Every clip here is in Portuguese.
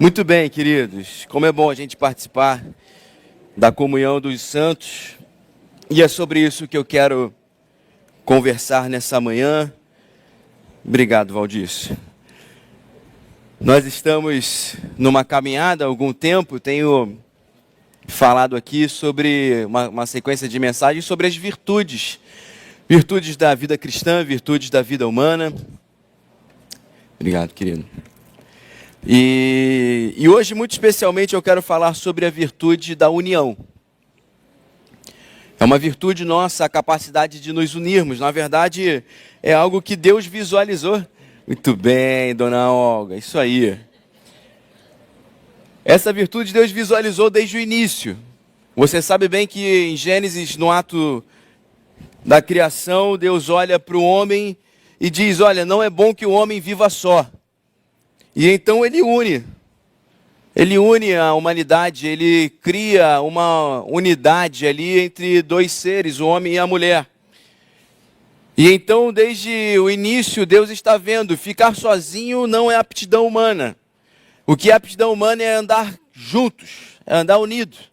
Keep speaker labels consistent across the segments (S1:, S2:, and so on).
S1: Muito bem, queridos. Como é bom a gente participar da comunhão dos santos. E é sobre isso que eu quero conversar nessa manhã. Obrigado, Valdir. Nós estamos numa caminhada há algum tempo. Tenho falado aqui sobre uma sequência de mensagens sobre as virtudes. Virtudes da vida cristã, virtudes da vida humana. Obrigado, querido. E hoje, muito especialmente, eu quero falar sobre a virtude da união. É uma virtude nossa, a capacidade de nos unirmos. Na verdade, é algo que Deus visualizou. Muito bem, dona Olga, isso aí. Essa virtude Deus visualizou desde o início. Você sabe bem que em Gênesis, no ato da criação, Deus olha para o homem e diz, olha, não é bom que o homem viva só. E então ele une a humanidade, ele cria uma unidade ali entre dois seres, o homem e a mulher. E então, desde o início, Deus está vendo, ficar sozinho não é aptidão humana. O que é aptidão humana é andar juntos, é andar unidos.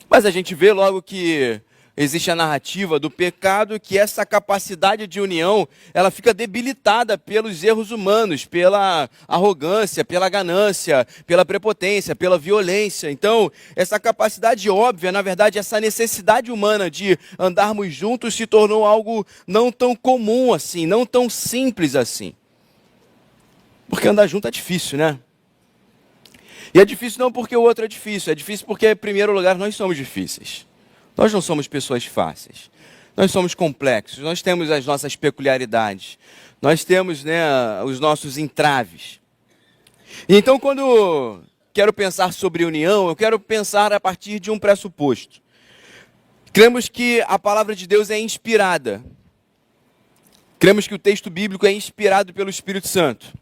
S1: Mas a gente vê logo que existe a narrativa do pecado, que essa capacidade de união, ela fica debilitada pelos erros humanos, pela arrogância, pela ganância, pela prepotência, pela violência. Então, essa capacidade óbvia, na verdade, essa necessidade humana de andarmos juntos se tornou algo não tão comum assim, não tão simples assim. Porque andar junto é difícil, né? E é difícil não porque o outro é difícil porque, em primeiro lugar, nós somos difíceis. Nós não somos pessoas fáceis, nós somos complexos, nós temos as nossas peculiaridades, nós temos, os nossos entraves. E então, quando quero pensar sobre união, eu quero pensar a partir de um pressuposto. Cremos que a palavra de Deus é inspirada. Cremos que o texto bíblico é inspirado pelo Espírito Santo.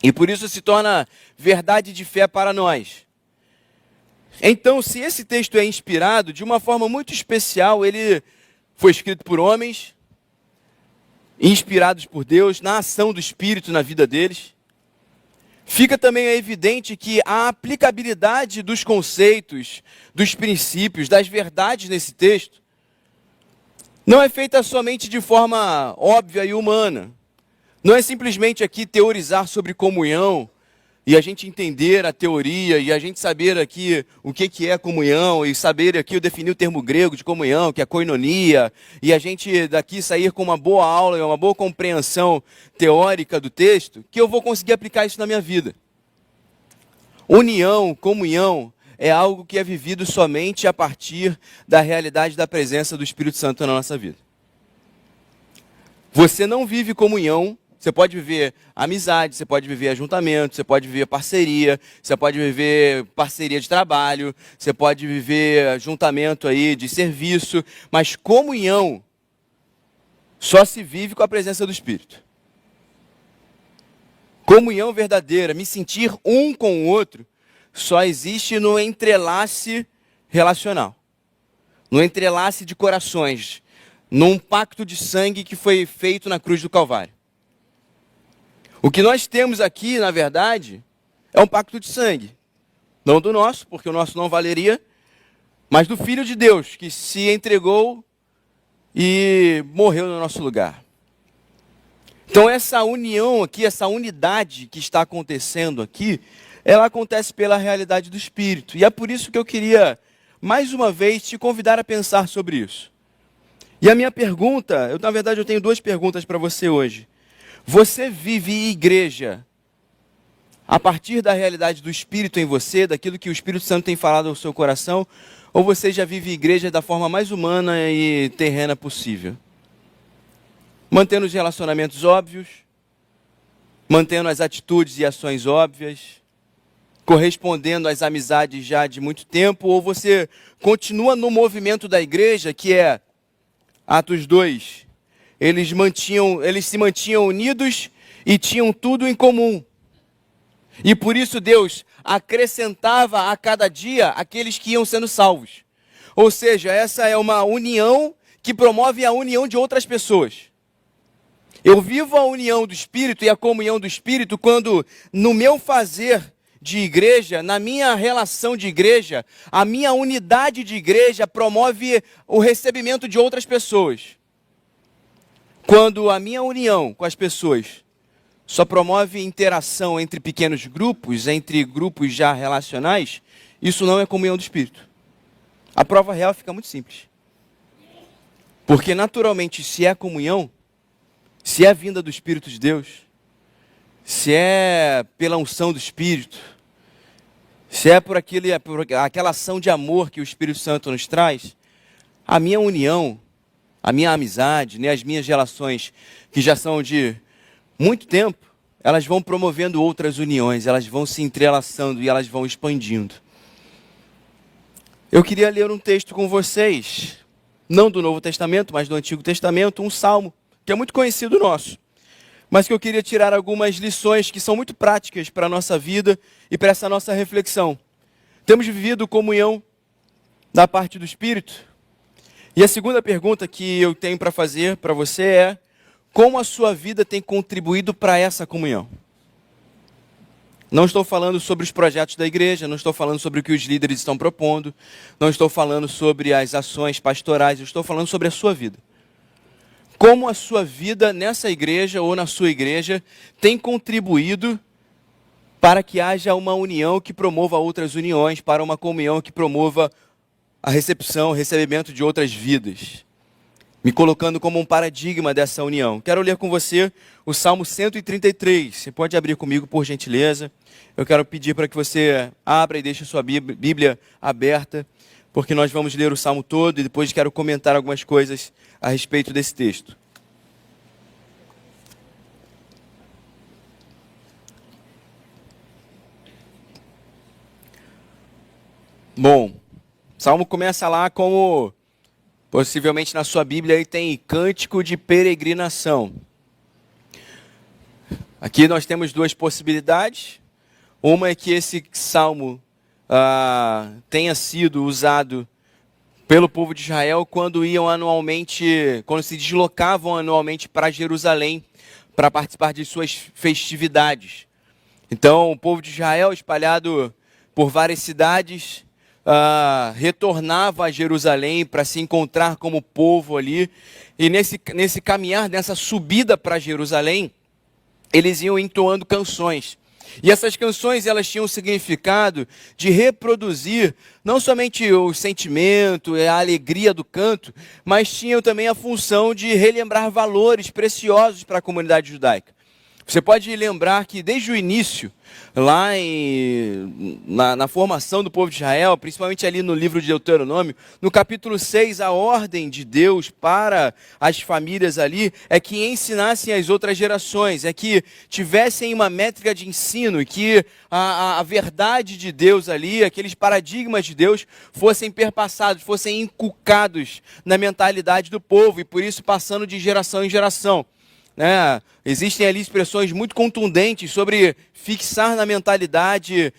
S1: E por isso se torna verdade de fé para nós. Então, se esse texto é inspirado, de uma forma muito especial, ele foi escrito por homens, inspirados por Deus, na ação do Espírito na vida deles. Fica também evidente que a aplicabilidade dos conceitos, dos princípios, das verdades nesse texto, não é feita somente de forma óbvia e humana. Não é simplesmente aqui teorizar sobre comunhão, e a gente entender a teoria, e a gente saber aqui o que é comunhão, e saber aqui eu definir o termo grego de comunhão, que é koinonia, e a gente daqui sair com uma boa aula e uma boa compreensão teórica do texto, que eu vou conseguir aplicar isso na minha vida. União, comunhão, é algo que é vivido somente a partir da realidade da presença do Espírito Santo na nossa vida. Você não vive comunhão. Você pode viver amizade, você pode viver ajuntamento, você pode viver parceria, você pode viver parceria de trabalho, você pode viver ajuntamento aí de serviço, mas comunhão só se vive com a presença do Espírito. Comunhão verdadeira, me sentir um com o outro, só existe no entrelace relacional, no entrelace de corações, num pacto de sangue que foi feito na cruz do Calvário. O que nós temos aqui, na verdade, é um pacto de sangue. Não do nosso, porque o nosso não valeria, mas do Filho de Deus, que se entregou e morreu no nosso lugar. Então essa união aqui, essa unidade que está acontecendo aqui, ela acontece pela realidade do Espírito. E é por isso que eu queria, mais uma vez, te convidar a pensar sobre isso. E a minha pergunta, na verdade eu tenho duas perguntas para você hoje. Você vive igreja a partir da realidade do Espírito em você, daquilo que o Espírito Santo tem falado ao seu coração, ou você já vive igreja da forma mais humana e terrena possível? Mantendo os relacionamentos óbvios, mantendo as atitudes e ações óbvias, correspondendo às amizades já de muito tempo, ou você continua no movimento da igreja, que é Atos 2, eles se mantinham unidos e tinham tudo em comum. E por isso Deus acrescentava a cada dia aqueles que iam sendo salvos. Ou seja, essa é uma união que promove a união de outras pessoas. Eu vivo a união do Espírito e a comunhão do Espírito quando, no meu fazer de igreja, na minha relação de igreja, a minha unidade de igreja promove o recebimento de outras pessoas. Quando a minha união com as pessoas só promove interação entre pequenos grupos, entre grupos já relacionais, isso não é comunhão do Espírito. A prova real fica muito simples. Porque naturalmente, se é comunhão, se é a vinda do Espírito de Deus, se é pela unção do Espírito, se é por aquela ação de amor que o Espírito Santo nos traz, a minha união, a minha amizade, né, as minhas relações, que já são de muito tempo, elas vão promovendo outras uniões, elas vão se entrelaçando e elas vão expandindo. Eu queria ler um texto com vocês, não do Novo Testamento, mas do Antigo Testamento, um salmo, que é muito conhecido nosso, mas que eu queria tirar algumas lições que são muito práticas para a nossa vida e para essa nossa reflexão. Temos vivido comunhão da parte do Espírito? E a segunda pergunta que eu tenho para fazer para você é: como a sua vida tem contribuído para essa comunhão? Não estou falando sobre os projetos da igreja, não estou falando sobre o que os líderes estão propondo, não estou falando sobre as ações pastorais, eu estou falando sobre a sua vida. Como a sua vida nessa igreja ou na sua igreja tem contribuído para que haja uma união que promova outras uniões, para uma comunhão que promova a recepção, o recebimento de outras vidas, me colocando como um paradigma dessa união. Quero ler com você o Salmo 133. Você pode abrir comigo, por gentileza. Eu quero pedir para que você abra e deixe a sua Bíblia aberta, porque nós vamos ler o Salmo todo e depois quero comentar algumas coisas a respeito desse texto. Bom, o Salmo começa lá como, possivelmente na sua Bíblia, aí tem cântico de peregrinação. Aqui nós temos duas possibilidades. Uma é que esse salmo tenha sido usado pelo povo de Israel quando iam anualmente, quando se deslocavam anualmente para Jerusalém para participar de suas festividades. Então, o povo de Israel, espalhado por várias cidades, retornava a Jerusalém para se encontrar como povo ali, e nesse caminhar, nessa subida para Jerusalém, eles iam entoando canções. E essas canções, elas tinham o significado de reproduzir não somente o sentimento, a alegria do canto, mas tinham também a função de relembrar valores preciosos para a comunidade judaica. Você pode lembrar que desde o início, lá na formação do povo de Israel, principalmente ali no livro de Deuteronômio, no capítulo 6, a ordem de Deus para as famílias ali é que ensinassem as outras gerações, é que tivessem uma métrica de ensino, e que a verdade de Deus ali, aqueles paradigmas de Deus, fossem perpassados, fossem inculcados na mentalidade do povo, e por isso passando de geração em geração. Existem ali expressões muito contundentes sobre fixar na mentalidade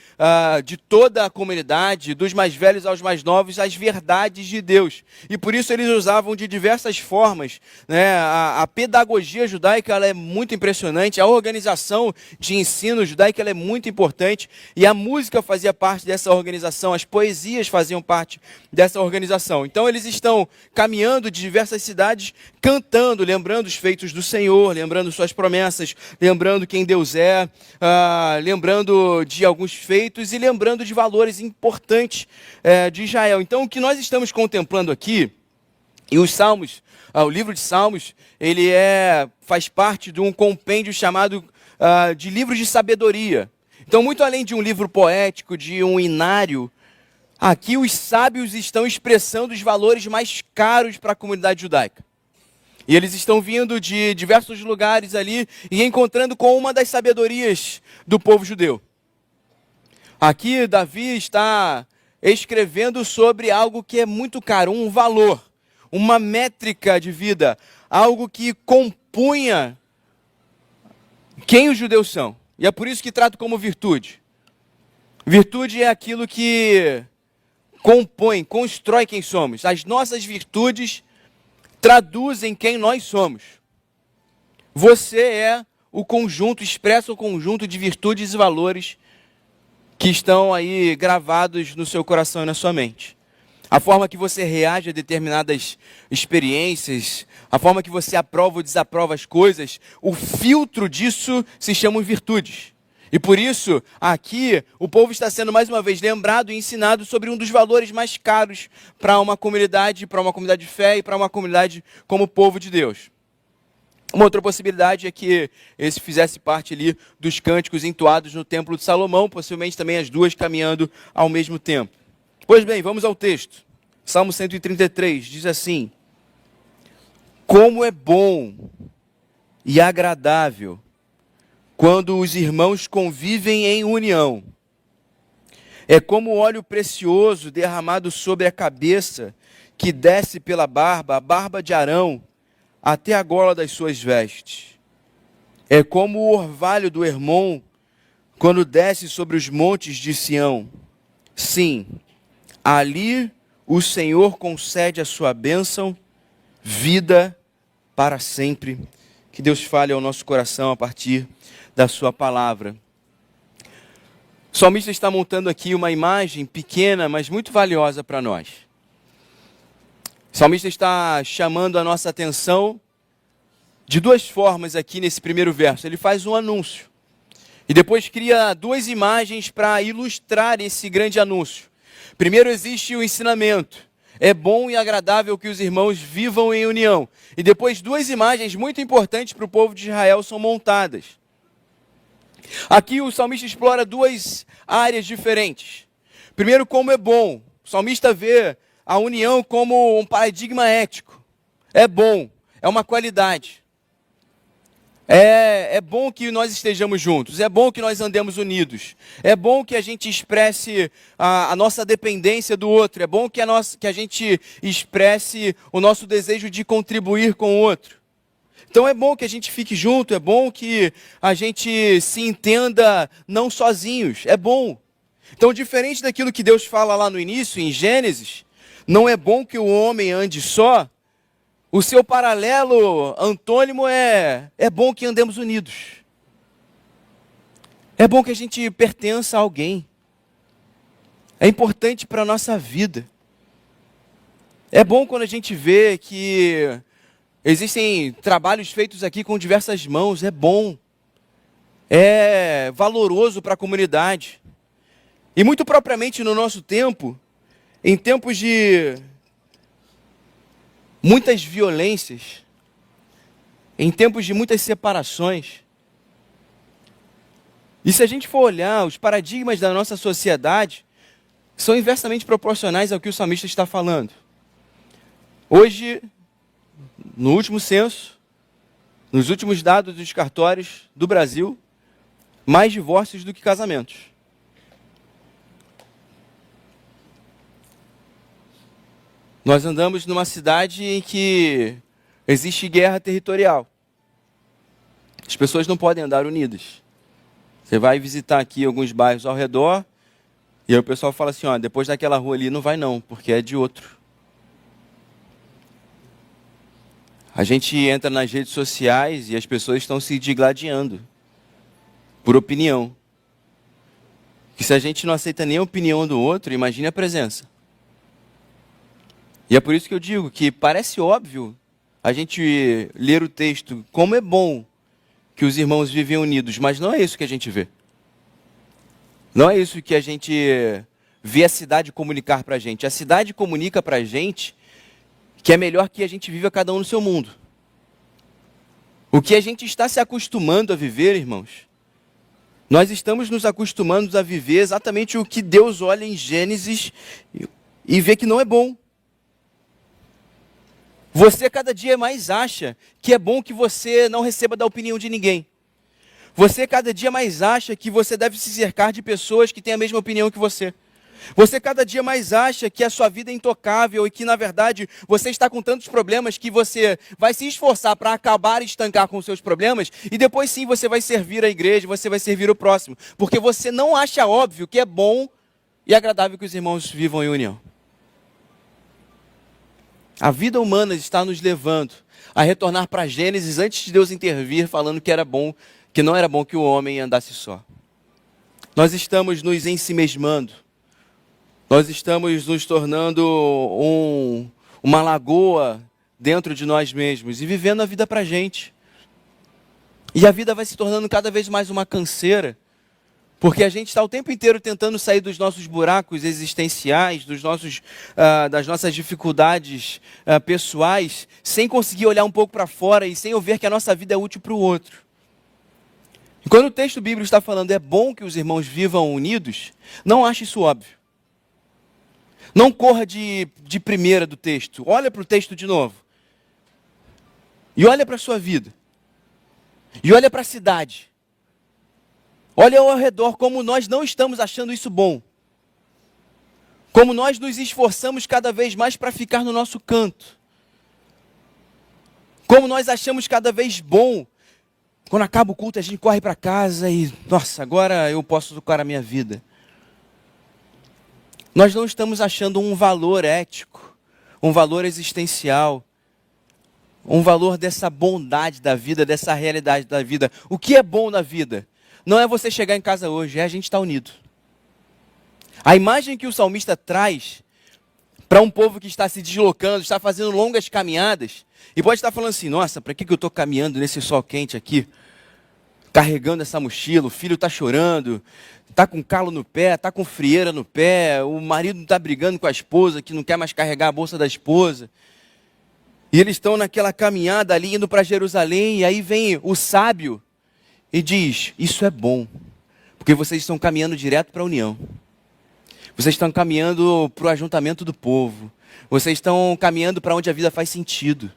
S1: de toda a comunidade, dos mais velhos aos mais novos, as verdades de Deus. E por isso eles usavam de diversas formas. A pedagogia judaica, ela é muito impressionante, a organização de ensino judaica, ela é muito importante, e a música fazia parte dessa organização, as poesias faziam parte dessa organização. Então eles estão caminhando de diversas cidades, cantando, lembrando os feitos do Senhor, lembrando suas promessas, lembrando quem Deus é, lembrando de alguns feitos e lembrando de valores importantes de Israel. Então, o que nós estamos contemplando aqui, e os Salmos, o livro de Salmos, ele faz parte de um compêndio chamado de livros de sabedoria. Então, muito além de um livro poético, de um inário, aqui os sábios estão expressando os valores mais caros para a comunidade judaica. E eles estão vindo de diversos lugares ali e encontrando com uma das sabedorias do povo judeu. Aqui Davi está escrevendo sobre algo que é muito caro, um valor, uma métrica de vida, algo que compunha quem os judeus são. E é por isso que trato como virtude. Virtude é aquilo que compõe, constrói quem somos. As nossas virtudes traduzem quem nós somos. Você é o conjunto, expressa o conjunto de virtudes e valores que estão aí gravados no seu coração e na sua mente. A forma que você reage a determinadas experiências, a forma que você aprova ou desaprova as coisas, o filtro disso se chama virtudes. E por isso, aqui, o povo está sendo mais uma vez lembrado e ensinado sobre um dos valores mais caros para uma comunidade de fé e para uma comunidade como povo de Deus. Uma outra possibilidade é que esse fizesse parte ali dos cânticos entoados no Templo de Salomão, possivelmente também as duas caminhando ao mesmo tempo. Pois bem, vamos ao texto. Salmo 133 diz assim: como é bom e agradável quando os irmãos convivem em união. É como óleo precioso derramado sobre a cabeça, que desce pela barba, a barba de Arão, até a gola das suas vestes. É como o orvalho do Hermon, quando desce sobre os montes de Sião. Sim, ali o Senhor concede a sua bênção, vida para sempre. Que Deus fale ao nosso coração a partir da sua palavra. O salmista está montando aqui uma imagem pequena, mas muito valiosa para nós. O salmista está chamando a nossa atenção de duas formas aqui nesse primeiro verso. Ele faz um anúncio e depois cria duas imagens para ilustrar esse grande anúncio. Primeiro existe o ensinamento. É bom e agradável que os irmãos vivam em união. E depois duas imagens muito importantes para o povo de Israel são montadas. Aqui o salmista explora duas áreas diferentes. Primeiro, como é bom. O salmista vê a união como um paradigma ético. É bom, é uma qualidade. É bom que nós estejamos juntos, é bom que nós andemos unidos, é bom que a gente expresse a nossa dependência do outro, é bom que a gente expresse o nosso desejo de contribuir com o outro. Então é bom que a gente fique junto, é bom que a gente se entenda não sozinhos, é bom. Então, diferente daquilo que Deus fala lá no início, em Gênesis, não é bom que o homem ande só, o seu paralelo antônimo é bom que andemos unidos. É bom que a gente pertença a alguém. É importante para a nossa vida. É bom quando a gente vê que existem trabalhos feitos aqui com diversas mãos. É bom. É valoroso para a comunidade. E muito propriamente no nosso tempo, em tempos de muitas violências, em tempos de muitas separações. E se a gente for olhar, os paradigmas da nossa sociedade são inversamente proporcionais ao que o salmista está falando. Hoje, no último censo, nos últimos dados dos cartórios do Brasil, mais divórcios do que casamentos. Nós andamos numa cidade em que existe guerra territorial. As pessoas não podem andar unidas. Você vai visitar aqui alguns bairros ao redor, e aí o pessoal fala assim, ó, depois daquela rua ali não vai não, porque é de outro. A gente entra nas redes sociais e as pessoas estão se digladiando por opinião. Que se a gente não aceita nem a opinião do outro, imagine a presença. E é por isso que eu digo que parece óbvio a gente ler o texto, como é bom que os irmãos vivem unidos, mas não é isso que a gente vê. Não é isso que a gente vê a cidade comunicar para a gente. A cidade comunica para a gente que é melhor que a gente viva cada um no seu mundo. O que a gente está se acostumando a viver, irmãos, nós estamos nos acostumando a viver exatamente o que Deus olha em Gênesis e vê que não é bom. Você cada dia mais acha que é bom que você não receba da opinião de ninguém. Você cada dia mais acha que você deve se cercar de pessoas que têm a mesma opinião que você. Você cada dia mais acha que a sua vida é intocável e que, na verdade, você está com tantos problemas que você vai se esforçar para acabar e estancar com os seus problemas e depois sim você vai servir a igreja, você vai servir o próximo. Porque você não acha óbvio que é bom e agradável que os irmãos vivam em união. A vida humana está nos levando a retornar para Gênesis antes de Deus intervir, falando que não era bom que o homem andasse só. Nós estamos nos ensimesmando. Nós estamos nos tornando uma lagoa dentro de nós mesmos e vivendo a vida para a gente. E a vida vai se tornando cada vez mais uma canseira, porque a gente está o tempo inteiro tentando sair dos nossos buracos existenciais, das nossas dificuldades pessoais, sem conseguir olhar um pouco para fora e sem ver que a nossa vida é útil para o outro. E quando o texto bíblico está falando é bom que os irmãos vivam unidos, não ache isso óbvio. Não corra de primeira do texto. Olha para o texto de novo. E olha para a sua vida. E olha para a cidade. Olha ao redor como nós não estamos achando isso bom. Como nós nos esforçamos cada vez mais para ficar no nosso canto. Como nós achamos cada vez bom. Quando acaba o culto a gente corre para casa e, nossa, agora eu posso tocar a minha vida. Nós não estamos achando um valor ético, um valor existencial, um valor dessa bondade da vida, dessa realidade da vida. O que é bom na vida? Não é você chegar em casa hoje, é a gente estar unido. A imagem que o salmista traz para um povo que está se deslocando, está fazendo longas caminhadas, e pode estar falando assim, nossa, para que eu estou caminhando nesse sol quente aqui? Carregando essa mochila, o filho está chorando, está com calo no pé, está com frieira no pé, o marido está brigando com a esposa, que não quer mais carregar a bolsa da esposa. E eles estão naquela caminhada ali, indo para Jerusalém, e aí vem o sábio e diz, isso é bom, porque vocês estão caminhando direto para a união. Vocês estão caminhando para o ajuntamento do povo. Vocês estão caminhando para onde a vida faz sentido.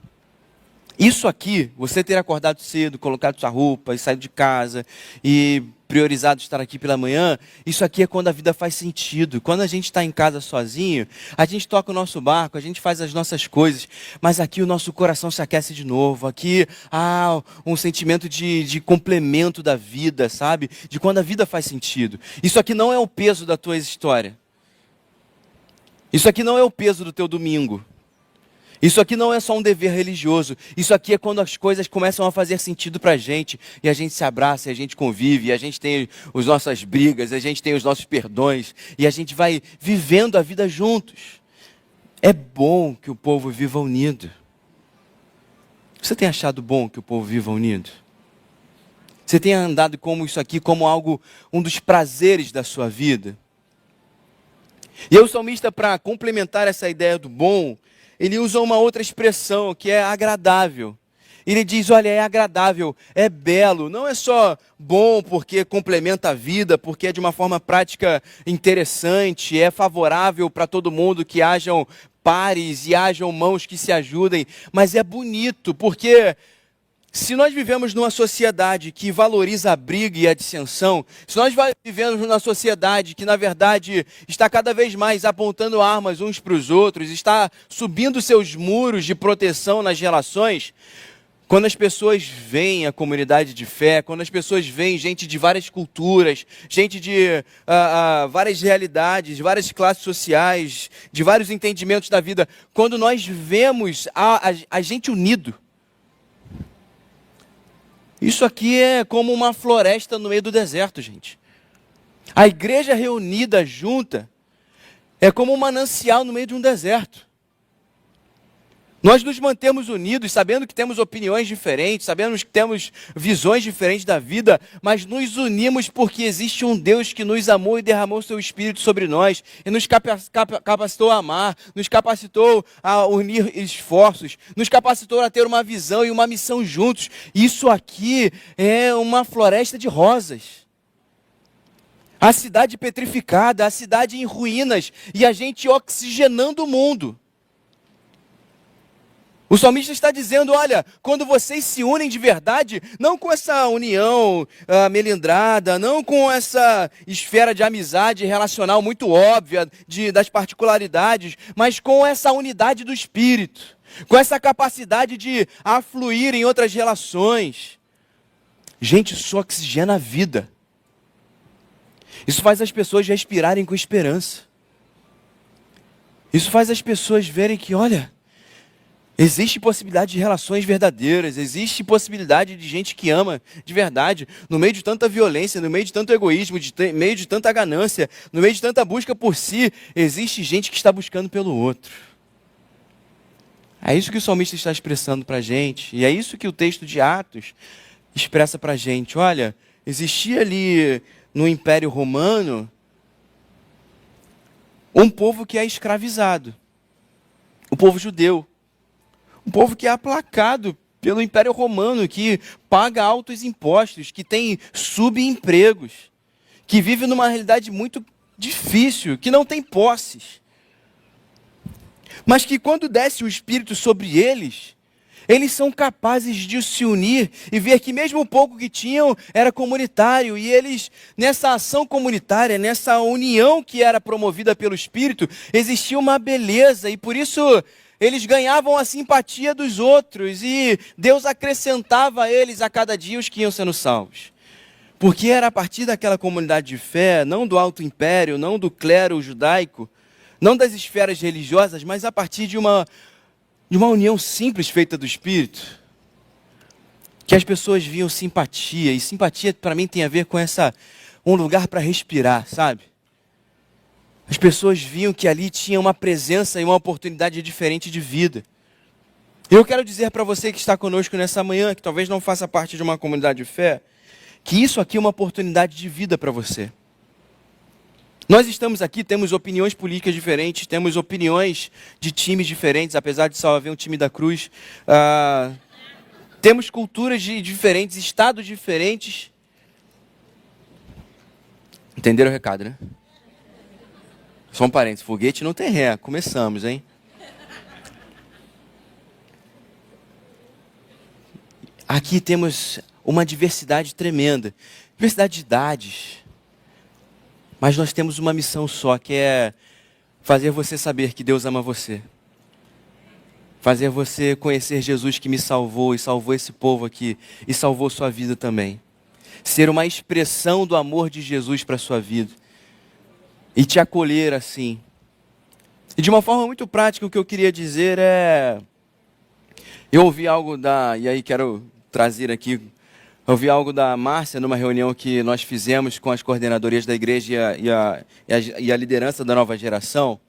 S1: Isso aqui, você ter acordado cedo, colocado sua roupa e saído de casa e priorizado estar aqui pela manhã, isso aqui é quando a vida faz sentido. Quando a gente está em casa sozinho, a gente toca o nosso barco, a gente faz as nossas coisas, mas aqui o nosso coração se aquece de novo. Aqui há um sentimento de complemento da vida, sabe? De quando a vida faz sentido. Isso aqui não é o peso da tua história. Isso aqui não é o peso do teu domingo. Isso aqui não é só um dever religioso. Isso aqui é quando as coisas começam a fazer sentido para a gente. E a gente se abraça, e a gente convive, e a gente tem as nossas brigas, a gente tem os nossos perdões. E a gente vai vivendo a vida juntos. É bom que o povo viva unido. Você tem achado bom que o povo viva unido? Você tem andado como isso aqui, como algo, um dos prazeres da sua vida? E aí o salmista, para complementar essa ideia do bom, ele usa uma outra expressão que é agradável. Ele diz, olha, é agradável, é belo, não é só bom porque complementa a vida, porque é de uma forma prática interessante, é favorável para todo mundo que hajam pares e hajam mãos que se ajudem, mas é bonito, porque se nós vivemos numa sociedade que valoriza a briga e a dissensão, se nós vivemos numa sociedade que, na verdade, está cada vez mais apontando armas uns para os outros, está subindo seus muros de proteção nas relações, quando as pessoas veem a comunidade de fé, quando as pessoas veem gente de várias culturas, gente de várias realidades, de várias classes sociais, de vários entendimentos da vida, quando nós vemos a gente unido, isso aqui é como uma floresta no meio do deserto, gente. A igreja reunida, junta, é como um manancial no meio de um deserto. Nós nos mantemos unidos, sabendo que temos opiniões diferentes, sabendo que temos visões diferentes da vida, mas nos unimos porque existe um Deus que nos amou e derramou seu Espírito sobre nós, e nos capacitou a amar, nos capacitou a unir esforços, nos capacitou a ter uma visão e uma missão juntos. Isso aqui é uma floresta de rosas. A cidade petrificada, a cidade em ruínas, e a gente oxigenando o mundo. O salmista está dizendo, olha, quando vocês se unem de verdade, não com essa união melindrada, não com essa esfera de amizade relacional muito óbvia das particularidades, mas com essa unidade do Espírito, com essa capacidade de afluir em outras relações. Gente, isso oxigena a vida. Isso faz as pessoas respirarem com esperança. Isso faz as pessoas verem que, olha, Existe possibilidade de relações verdadeiras, existe possibilidade de gente que ama de verdade, no meio de tanta violência, no meio de tanto egoísmo, meio de tanta ganância, no meio de tanta busca por si, existe gente que está buscando pelo outro. É isso que o salmista está expressando para a gente, e é isso que o texto de Atos expressa para a gente. Olha, existia ali no Império Romano um povo que é escravizado, o povo judeu. Um povo que é aplacado pelo Império Romano, que paga altos impostos, que tem subempregos, que vive numa realidade muito difícil, que não tem posses. Mas que quando desce o Espírito sobre eles, eles são capazes de se unir e ver que mesmo o pouco que tinham era comunitário. E eles, nessa ação comunitária, nessa união que era promovida pelo Espírito, existia uma beleza. E por isso eles ganhavam a simpatia dos outros. E Deus acrescentava a eles a cada dia os que iam sendo salvos. Porque era a partir daquela comunidade de fé, não do alto império, não do clero judaico, não das esferas religiosas, mas a partir de uma união simples feita do Espírito, que as pessoas viam simpatia, e simpatia para mim tem a ver com um lugar para respirar, sabe? As pessoas viam que ali tinha uma presença e uma oportunidade diferente de vida. Eu quero dizer para você que está conosco nessa manhã, que talvez não faça parte de uma comunidade de fé, que isso aqui é uma oportunidade de vida para você. Nós estamos aqui, temos opiniões políticas diferentes, temos opiniões de times diferentes, apesar de só haver um time da Cruz. Temos culturas diferentes, estados diferentes. Entenderam o recado, né? Só um parênteses, foguete não tem ré, começamos, hein? Aqui temos uma diversidade tremenda, diversidade de idades. Mas nós temos uma missão só, que é fazer você saber que Deus ama você. Fazer você conhecer Jesus que me salvou e salvou esse povo aqui e salvou sua vida também. Ser uma expressão do amor de Jesus para a sua vida. E te acolher assim. E de uma forma muito prática, o que eu queria dizer é... Eu ouvi algo e aí quero trazer aqui... Eu ouvi algo da Márcia numa reunião que nós fizemos com as coordenadorias da igreja e a liderança da nova geração.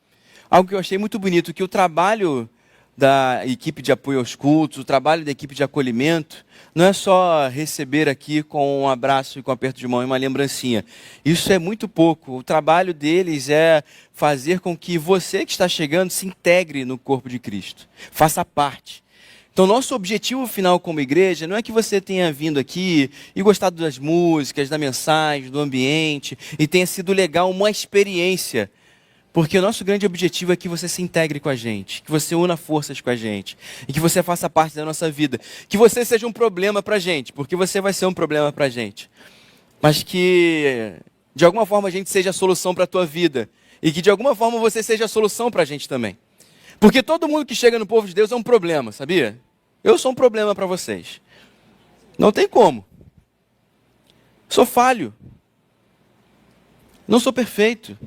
S1: Algo que eu achei muito bonito, que o trabalho da equipe de apoio aos cultos, o trabalho da equipe de acolhimento, não é só receber aqui com um abraço e com um aperto de mão e uma lembrancinha. Isso é muito pouco. O trabalho deles é fazer com que você que está chegando se integre no corpo de Cristo. Faça parte. Então, nosso objetivo final como igreja não é que você tenha vindo aqui e gostado das músicas, da mensagem, do ambiente, e tenha sido legal uma experiência. Porque o nosso grande objetivo é que você se integre com a gente, que você una forças com a gente, e que você faça parte da nossa vida. Que você seja um problema para a gente, porque você vai ser um problema para a gente. Mas que, de alguma forma, a gente seja a solução para a tua vida. E que, de alguma forma, você seja a solução para a gente também. Porque todo mundo que chega no povo de Deus é um problema, sabia? Eu sou um problema para vocês. Não tem como. Sou falho. Não sou perfeito.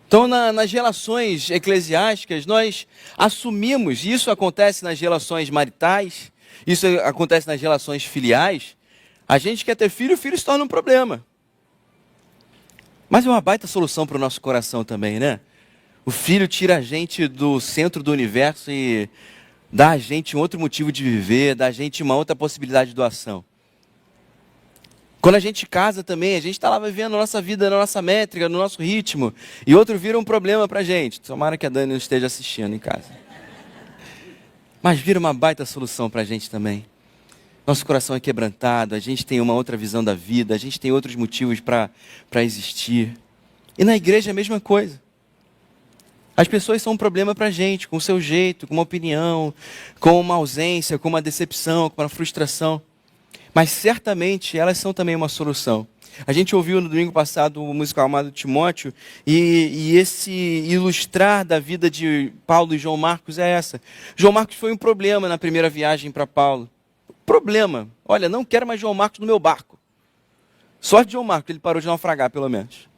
S1: Então, nas relações eclesiásticas, nós assumimos, e isso acontece nas relações maritais, isso acontece nas relações filiais, a gente quer ter filho, o filho se torna um problema. Mas é uma baita solução para o nosso coração também, né? O filho tira a gente do centro do universo e dá a gente um outro motivo de viver, dá a gente uma outra possibilidade de doação. Quando a gente casa também, a gente está lá vivendo a nossa vida, na nossa métrica, no nosso ritmo, e outro vira um problema para a gente. Tomara que a Dani não esteja assistindo em casa. Mas vira uma baita solução para a gente também. Nosso coração é quebrantado, a gente tem uma outra visão da vida, a gente tem outros motivos para existir. E na igreja é a mesma coisa. As pessoas são um problema para a gente, com o seu jeito, com uma opinião, com uma ausência, com uma decepção, com uma frustração. Mas certamente elas são também uma solução. A gente ouviu no domingo passado o musical amado Timóteo, e esse ilustrar da vida de Paulo e João Marcos é essa. João Marcos foi um problema na primeira viagem para Paulo. Problema. Olha, não quero mais João Marcos no meu barco. Sorte de João Marcos, ele parou de naufragar pelo menos.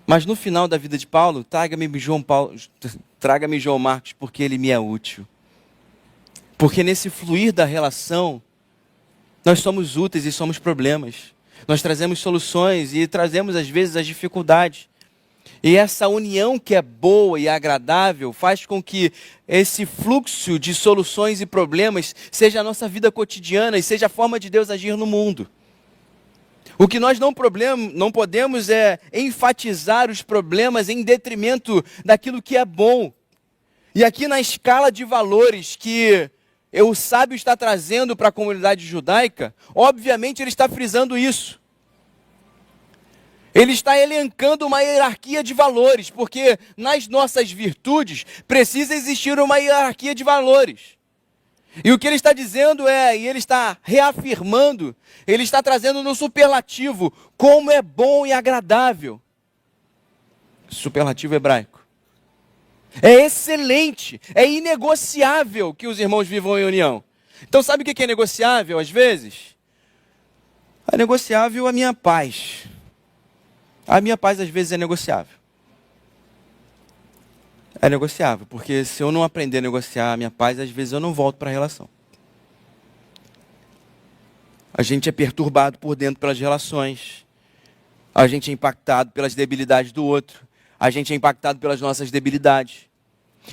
S1: Mas no final da vida de Paulo, traga-me João Marcos, porque ele me é útil. Porque nesse fluir da relação, nós somos úteis e somos problemas. Nós trazemos soluções e trazemos às vezes as dificuldades. E essa união que é boa e agradável faz com que esse fluxo de soluções e problemas seja a nossa vida cotidiana e seja a forma de Deus agir no mundo. O que nós não podemos é enfatizar os problemas em detrimento daquilo que é bom. E aqui na escala de valores que o sábio está trazendo para a comunidade judaica, obviamente ele está frisando isso. Ele está elencando uma hierarquia de valores, porque nas nossas virtudes precisa existir uma hierarquia de valores. E o que ele está dizendo e ele está reafirmando, ele está trazendo no superlativo, como é bom e agradável. Superlativo hebraico. É excelente, é inegociável que os irmãos vivam em união. Então sabe o que é negociável às vezes? É negociável a minha paz. A minha paz às vezes é negociável. É negociável, porque se eu não aprender a negociar a minha paz, às vezes eu não volto para a relação. A gente é perturbado por dentro pelas relações. A gente é impactado pelas debilidades do outro. A gente é impactado pelas nossas debilidades.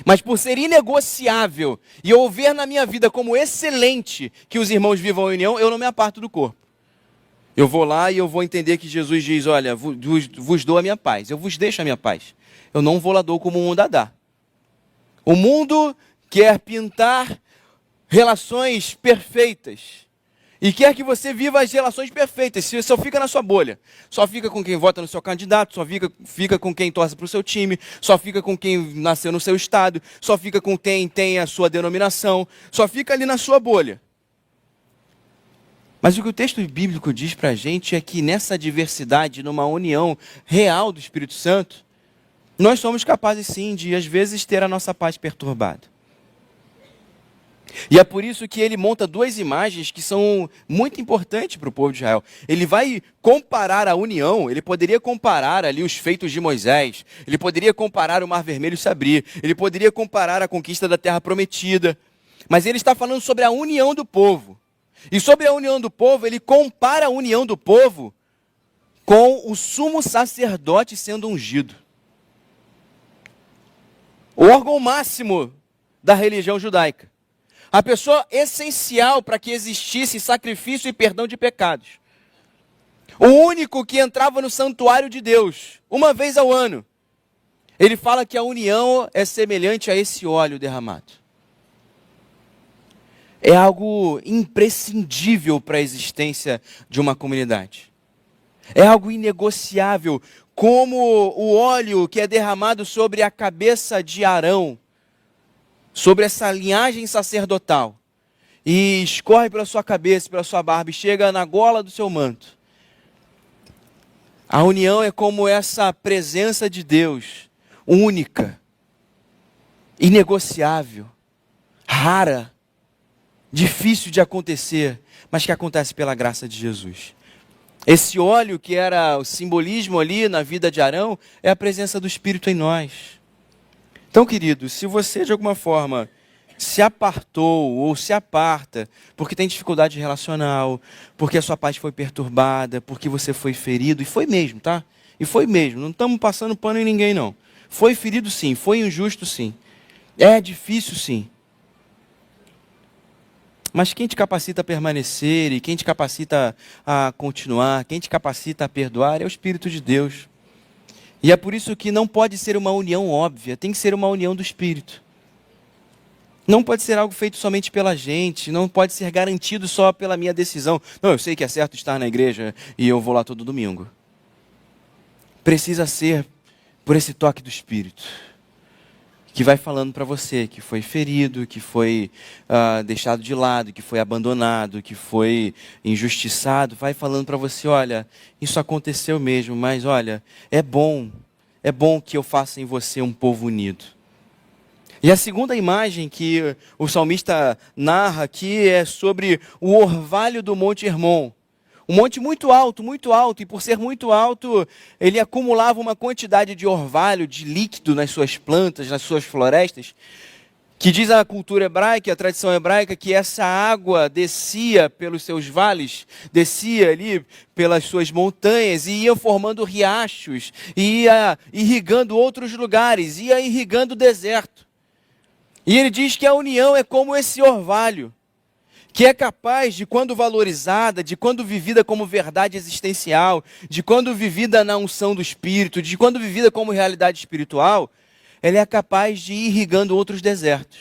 S1: Mas por ser inegociável e eu ver na minha vida como excelente que os irmãos vivam em união, eu não me aparto do corpo. Eu vou lá e eu vou entender que Jesus diz, olha, vos dou a minha paz, eu vos deixo a minha paz. Eu não vou lá dou como o mundo a dá. O mundo quer pintar relações perfeitas. E quer que você viva as relações perfeitas. Se só fica na sua bolha. Só fica com quem vota no seu candidato, só fica com quem torce para o seu time, só fica com quem nasceu no seu estado, só fica com quem tem a sua denominação, só fica ali na sua bolha. Mas o que o texto bíblico diz para a gente é que nessa diversidade, numa união real do Espírito Santo, nós somos capazes sim de, às vezes, ter a nossa paz perturbada. E é por isso que ele monta duas imagens que são muito importantes para o povo de Israel. Ele vai comparar a união, ele poderia comparar ali os feitos de Moisés, ele poderia comparar o Mar Vermelho se abrir, ele poderia comparar a conquista da Terra Prometida, mas ele está falando sobre a união do povo. E sobre a união do povo, ele compara a união do povo com o sumo sacerdote sendo ungido. O órgão máximo da religião judaica. A pessoa essencial para que existisse sacrifício e perdão de pecados. O único que entrava no santuário de Deus, uma vez ao ano. Ele fala que a união é semelhante a esse óleo derramado. É algo imprescindível para a existência de uma comunidade. É algo inegociável, como o óleo que é derramado sobre a cabeça de Arão, sobre essa linhagem sacerdotal, e escorre pela sua cabeça, pela sua barba, e chega na gola do seu manto. A união é como essa presença de Deus, única, inegociável, rara, difícil de acontecer, mas que acontece pela graça de Jesus. Esse óleo que era o simbolismo ali na vida de Arão, é a presença do Espírito em nós. Então, querido, se você de alguma forma se apartou ou se aparta porque tem dificuldade relacional, porque a sua paz foi perturbada, porque você foi ferido, e foi mesmo, tá? E foi mesmo, não estamos passando pano em ninguém não. Foi ferido sim, foi injusto sim. É difícil sim. Mas quem te capacita a permanecer e quem te capacita a continuar, quem te capacita a perdoar é o Espírito de Deus. E é por isso que não pode ser uma união óbvia, tem que ser uma união do Espírito. Não pode ser algo feito somente pela gente, não pode ser garantido só pela minha decisão. Não, eu sei que é certo estar na igreja e eu vou lá todo domingo. Precisa ser por esse toque do Espírito, que vai falando para você que foi ferido, que foi deixado de lado, que foi abandonado, que foi injustiçado, vai falando para você, olha, isso aconteceu mesmo, mas olha, é bom que eu faça em você um povo unido. E a segunda imagem que o salmista narra aqui é sobre o orvalho do Monte Hermon. Um monte muito alto, e por ser muito alto, ele acumulava uma quantidade de orvalho, de líquido nas suas plantas, nas suas florestas, que diz a cultura hebraica, a tradição hebraica, que essa água descia pelos seus vales, descia ali pelas suas montanhas e ia formando riachos, e ia irrigando outros lugares, ia irrigando o deserto. E ele diz que a união é como esse orvalho, que é capaz de, quando valorizada, de quando vivida como verdade existencial, de quando vivida na unção do Espírito, de quando vivida como realidade espiritual, ela é capaz de ir irrigando outros desertos.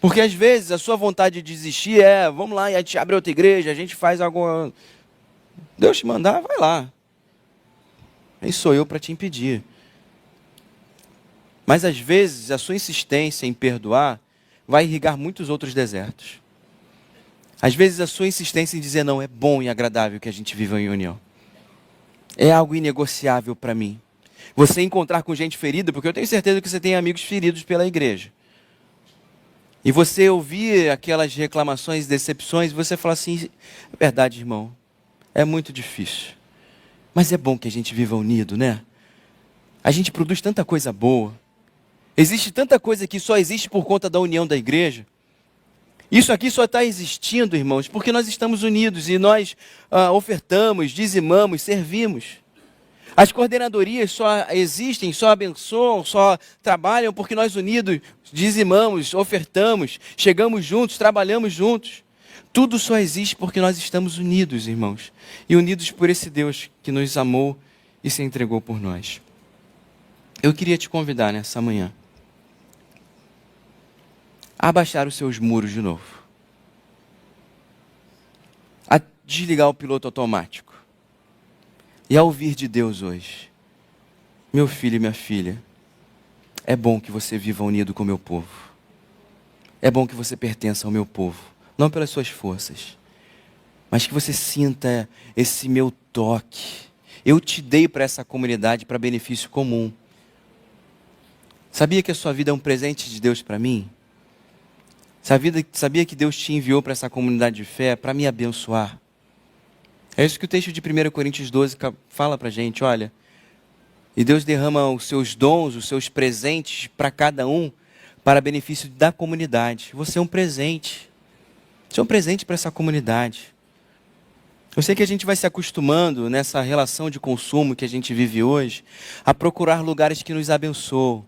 S1: Porque às vezes a sua vontade de desistir é, vamos lá, a gente abre outra igreja, a gente faz algo... Deus te mandar, vai lá. Aí sou eu para te impedir. Mas às vezes a sua insistência em perdoar vai irrigar muitos outros desertos. Às vezes a sua insistência em dizer não é bom e agradável que a gente viva em união. É algo inegociável para mim. Você encontrar com gente ferida, porque eu tenho certeza que você tem amigos feridos pela igreja. E você ouvir aquelas reclamações, decepções, você fala assim, é verdade, irmão, é muito difícil. Mas é bom que a gente viva unido, né? A gente produz tanta coisa boa. Existe tanta coisa que só existe por conta da união da igreja. Isso aqui só está existindo, irmãos, porque nós estamos unidos e nós ofertamos, dizimamos, servimos. As coordenadorias só existem, só abençoam, só trabalham porque nós unidos dizimamos, ofertamos, chegamos juntos, trabalhamos juntos. Tudo só existe porque nós estamos unidos, irmãos. E unidos por esse Deus que nos amou e se entregou por nós. Eu queria te convidar nessa manhã a abaixar os seus muros de novo. A desligar o piloto automático. E a ouvir de Deus hoje. Meu filho e minha filha, é bom que você viva unido com o meu povo. É bom que você pertença ao meu povo. Não pelas suas forças, mas que você sinta esse meu toque. Eu te dei para essa comunidade para benefício comum. Sabia que a sua vida é um presente de Deus para mim? Sabia que Deus te enviou para essa comunidade de fé para me abençoar? É isso que o texto de 1 Coríntios 12 fala para a gente, olha. E Deus derrama os seus dons, os seus presentes para cada um, para benefício da comunidade. Você é um presente. Você é um presente para essa comunidade. Eu sei que a gente vai se acostumando nessa relação de consumo que a gente vive hoje, a procurar lugares que nos abençoam.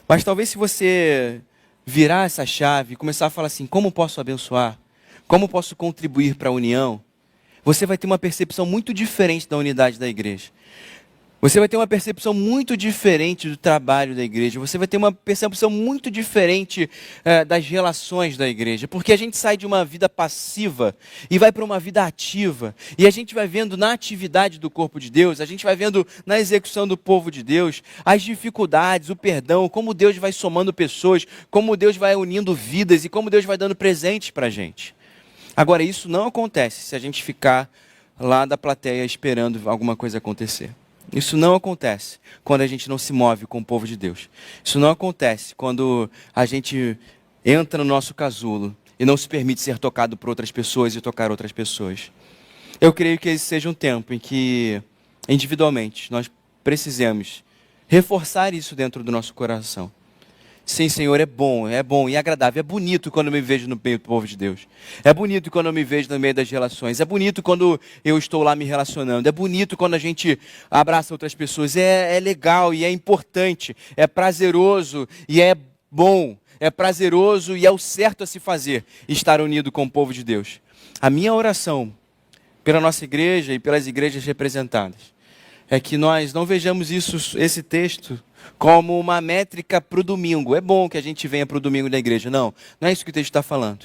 S1: Mas talvez se você virar essa chave e começar a falar assim, como posso abençoar? Como posso contribuir para a união? Você vai ter uma percepção muito diferente da unidade da igreja. Você vai ter uma percepção muito diferente do trabalho da igreja. Você vai ter uma percepção muito diferente das relações da igreja. Porque a gente sai de uma vida passiva e vai para uma vida ativa. E a gente vai vendo na atividade do corpo de Deus, a gente vai vendo na execução do povo de Deus, as dificuldades, o perdão, como Deus vai somando pessoas, como Deus vai unindo vidas e como Deus vai dando presentes para a gente. Agora, isso não acontece se a gente ficar lá da plateia esperando alguma coisa acontecer. Isso não acontece quando a gente não se move com o povo de Deus. Isso não acontece quando a gente entra no nosso casulo e não se permite ser tocado por outras pessoas e tocar outras pessoas. Eu creio que esse seja um tempo em que, individualmente, nós precisamos reforçar isso dentro do nosso coração. Sim, Senhor, é bom e agradável. É bonito quando eu me vejo no meio do povo de Deus. É bonito quando eu me vejo no meio das relações. É bonito quando eu estou lá me relacionando. É bonito quando a gente abraça outras pessoas. É legal e é importante. É prazeroso e é bom. É prazeroso e é o certo a se fazer estar unido com o povo de Deus. A minha oração pela nossa igreja e pelas igrejas representadas é que nós não vejamos esse texto como uma métrica para o domingo. É bom que a gente venha para o domingo da igreja. Não é isso que o texto está falando.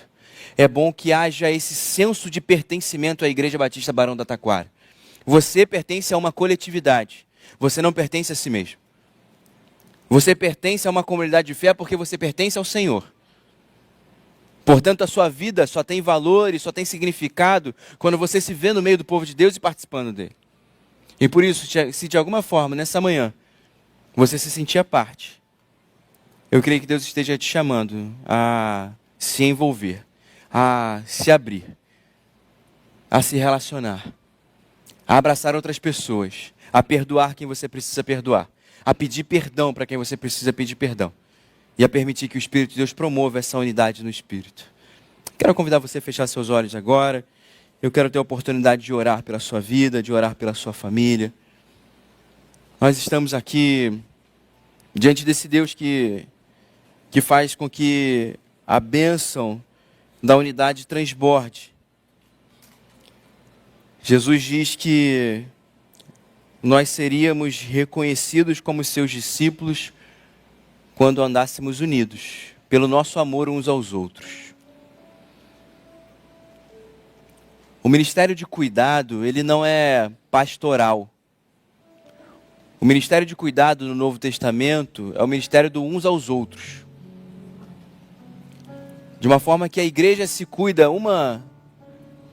S1: É bom que haja esse senso de pertencimento à Igreja Batista Barão da Taquara. Você pertence a uma coletividade. Você não pertence a si mesmo. Você pertence a uma comunidade de fé porque você pertence ao Senhor. Portanto, a sua vida só tem valor e só tem significado quando você se vê no meio do povo de Deus e participando dele. E por isso, se de alguma forma, nessa manhã, você se sentir à parte, eu creio que Deus esteja te chamando a se envolver, a se abrir, a se relacionar, a abraçar outras pessoas, a perdoar quem você precisa perdoar, a pedir perdão para quem você precisa pedir perdão e a permitir que o Espírito de Deus promova essa unidade no Espírito. Quero convidar você a fechar seus olhos agora. Eu quero ter a oportunidade de orar pela sua vida, de orar pela sua família. Nós estamos aqui diante desse Deus que faz com que a bênção da unidade transborde. Jesus diz que nós seríamos reconhecidos como seus discípulos quando andássemos unidos, pelo nosso amor uns aos outros. O ministério de cuidado, ele não é pastoral. O ministério de cuidado no Novo Testamento é o ministério do uns aos outros. De uma forma que a igreja se cuida uma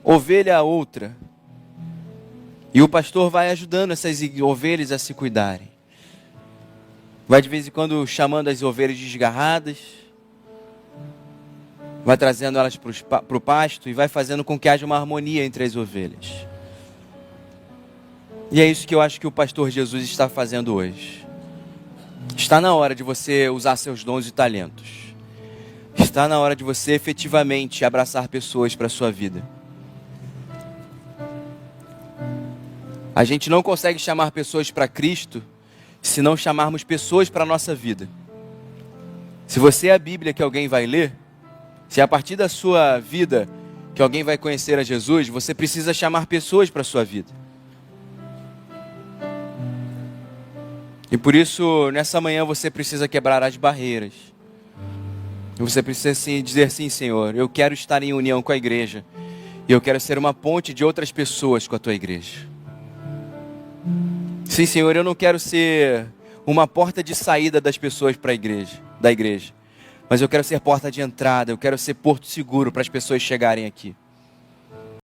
S1: ovelha a outra. E o pastor vai ajudando essas ovelhas a se cuidarem. Vai de vez em quando chamando as ovelhas desgarradas. Vai trazendo elas para o pasto e vai fazendo com que haja uma harmonia entre as ovelhas. E é isso que eu acho que o pastor Jesus está fazendo hoje. Está na hora de você usar seus dons e talentos. Está na hora de você efetivamente abraçar pessoas para a sua vida. A gente não consegue chamar pessoas para Cristo se não chamarmos pessoas para a nossa vida. Se você é a Bíblia que alguém vai ler, se é a partir da sua vida que alguém vai conhecer a Jesus, você precisa chamar pessoas para a sua vida. E por isso, nessa manhã, você precisa quebrar as barreiras. E você precisa dizer sim, Senhor, eu quero estar em união com a igreja. E eu quero ser uma ponte de outras pessoas com a tua igreja. Sim, Senhor, eu não quero ser uma porta de saída das pessoas para a igreja, da igreja. Mas eu quero ser porta de entrada, eu quero ser porto seguro para as pessoas chegarem aqui.